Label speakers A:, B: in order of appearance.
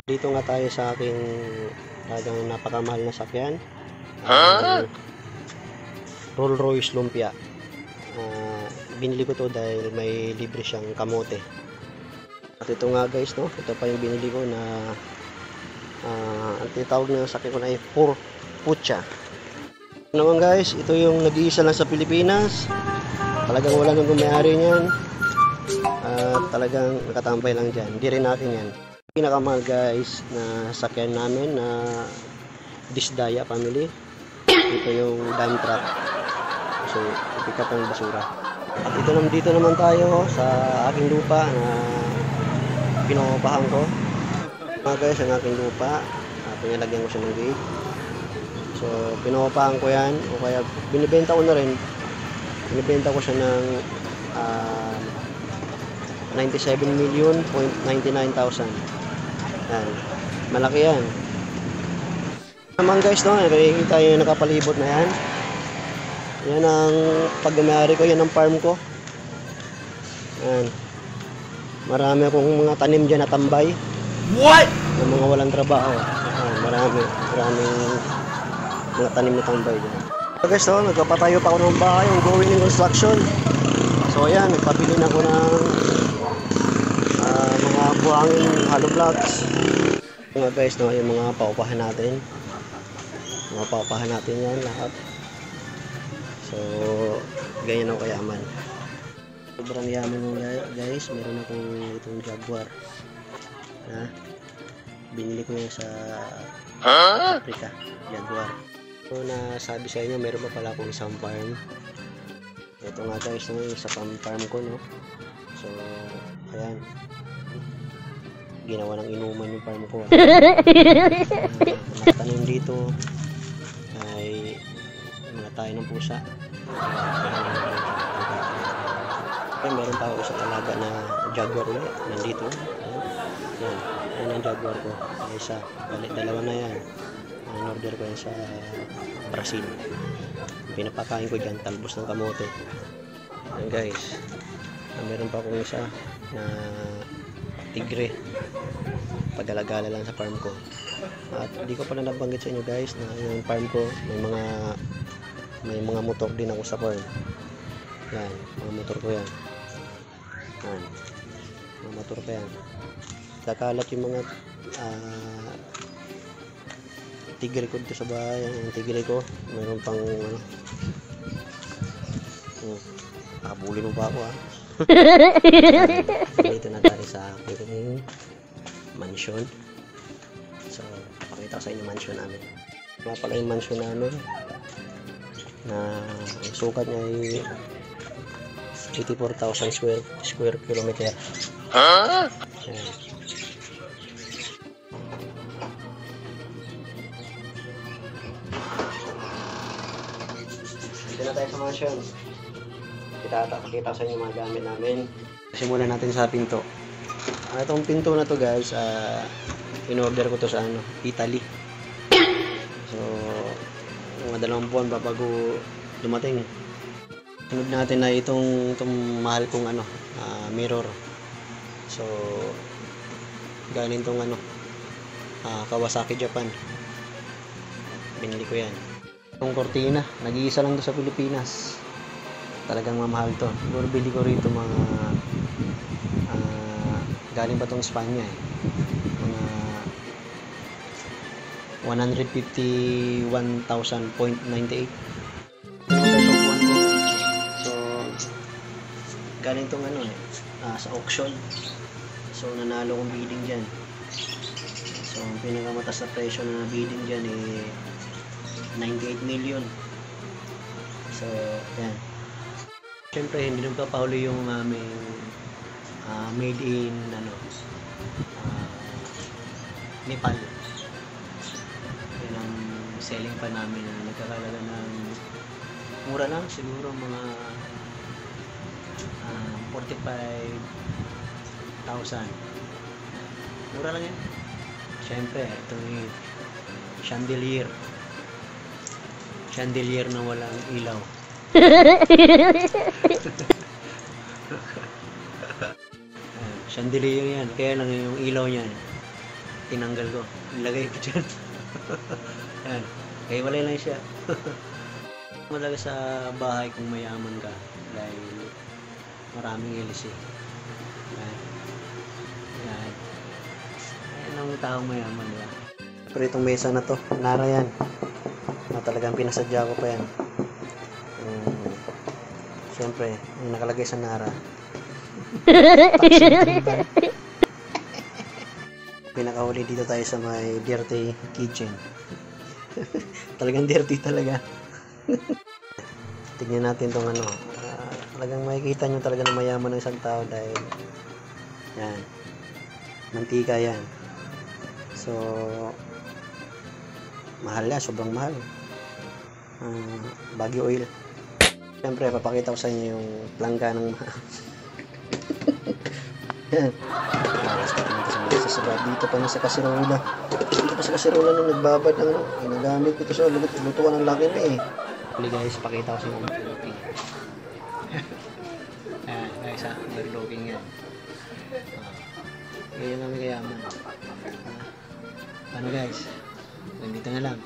A: Dito nga tayo sa aking talagang napakamahal na sakyan. Rolls Royce Lumpia. Binili ko to dahil may libre siyang kamote. At ito nga guys, no, ito pa yung binili ko na ang tinatawag na sakyan ko na ay Pucha. Naman guys, ito yung nag-iisa lang sa Pilipinas. Talagang wala nang gumayari niyan. Talagang nakatambay lang dyan. Hindi rin natin yan. Pinakamahal guys na sakyan namin na Disdaya family. Ito yung dump truck. So, ipick up ang basura. At dito naman tayo sa aking lupa na pinopahan ko. Mga guys, ang aking lupa, pinalagyan ko siya ng gate. So, pinopahan ko yan. O kaya, binibenta ko na rin. Binibenta ko siya ng 97,000,099,000. Yan. Malaki yan. Naman guys, no, nakikita yung nakapalibot na yan. Yan ang pag-gamari ko, yan ang farm ko. Yan. Marami akong mga tanim dyan na tambay.
B: What?
A: Yung mga walang trabaho. Yan, maraming mga tanim na tambay dyan. So guys, no, nagpapatayo pa ako ng bahay, yung going in construction. So ayan, nagpabili na ako ng mga buhangin hollow blocks. Mga guys, no, yung mga paupahan natin. Mga paupahan natin yan lahat. So, ganyan ako kayaman. Sobrang yaman mo guys. Meron akong itong Jaguar. Binili ko yan sa Africa. Jaguar. So, nasabi sa inyo, meron pa pala akong isang farm. Ito nga guys, no, sa farm ko, no. So, ayan. Ginawa ng inuman yung farm ko. Tanim dito ay mga tayo ng pusa. Ay, meron pa ako isang alaga na Jaguar ulit. Nandito. Yan. Yan ang Jaguar ko. Ay, isa. Balik, dalawa na yan. In-order ko yan sa Brazil. Pinapakain ko dyan. Talbos ng kamote. Yan guys. Meron pa akong isa na tigre. Pag-alagala lang sa farm ko. At hindi ko pala nabanggit sa inyo guys na yung farm ko may mga motor din ako sa farm. Yan, mga motor ko yan. Yan, mga motor ko yan. Kakalat yung mga tigre ko dito sa bahay. Yung tigre ko mayroon pang habulin mo pa ako dito na tayo sa aking mansion. So, pakita ko sa inyo mansion namin. Mga pala yung mansion namin na ang sukat niya ay 84,000 square kilometer. Yan. Dito na tayo sa mansion. Pakita ko sa inyo mga gamit namin. Simulan natin sa pinto. Itong pinto na to guys, in-order ko to sa Italy. So, mga 2 buwan pa bago dumating. Sunod natin na itong mahal kong mirror. So, galing tong Kawasaki Japan. Binili ko yan. Itong kortina, nag-iisa lang to sa Pilipinas. Talagang mamahal to. Siguro bili ko rito mga galing pa tong Espanya mga 151,000.98. So galing tong sa auction. So nanalo kong bidding dyan. So ang pinakamataas na presyo na bidding dyan 98 million. So yan. Siyempre hindi nang papahuli yung aming made in Nepal. Yan ang selling pa namin na nagkakalaga ng mura lang, siguro mga 45,000. Mura lang yan. Siyempre ito yung chandelier na walang ilaw. Chandelier yan, kaya lang yung ilaw niyan tinanggal ko. Nilagay ko dyan. Yan. Kaya walay lang siya. Malaga sa bahay kung mayaman ka dahil maraming LC. Yan. Yan. Yan ang taong mayaman, diba? Pero itong mesa na to, nara yan. Na talagang pinasadya ko pa yan. Siyempre, yung nakalagay sa nara. Pinakahuli dito tayo sa may dirty kitchen. Talagang dirty talaga. Tignan natin tong ano. Talagang makikita nyo talaga na mayaman ng isang tao dahil yan. Mantika yan. So, mahal yan. Sobrang mahal. Baguio oil. Siyempre, papakita ko sa inyo yung plangga ng yan. Dito pa na sa kasirola. Dito pa sa kasirola nung nagbabad ng ano. Ginagamit ko ito sa lutuan ng laki na eh. Huli guys, pakita ko sa inyo yung overlooking. Ayan guys ha, overlooking yan. Kaya namin kayaman. Paano guys? Nandito na lang.